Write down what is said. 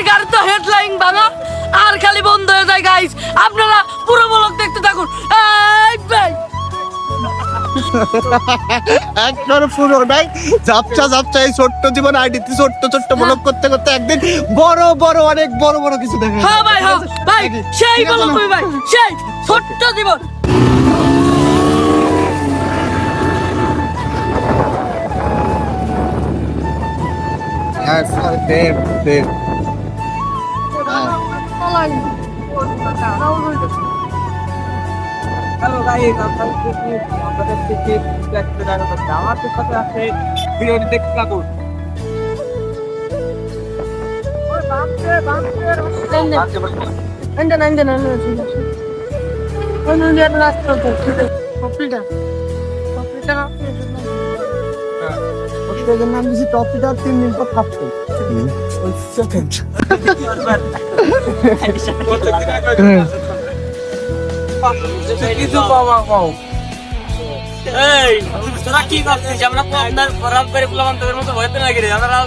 গাড়ি তো হেডলাইন ভাঙা আর খালি বন্ধ হয়ে যায় গাইস। আপনারা পুরো ব্লগ দেখতে থাকুন। এই ভাই একবার পুরো নাই ঝাপসা ঝাপসা এই ছোট্ট জীবন আইডিতে ছোট্ট ছোট্ট ব্লগ করতে করতে একদিন বড় বড় অনেক বড় বড় কিছু দেখা হ্যাঁ ভাই হ্যাঁ ভাই সেই ব্লগ কই ভাই সেই ছোট্ট জীবন। হ্যাঁ সেম সেম হ্যালো গাইস, আপনাদের থেকে দেখতে জানাতে আমাদের সাথে আছে ভিডিওটি দেখতে থাকুন। নাম দিয়েছি টপিটা 3 দিন পর থাকতো কিছু পাওয়া পাও এই তোরা কি করছিস? আমরা আপনার পরাম করে বললাম তোদের মতো হইতে না গিয়ে আমরা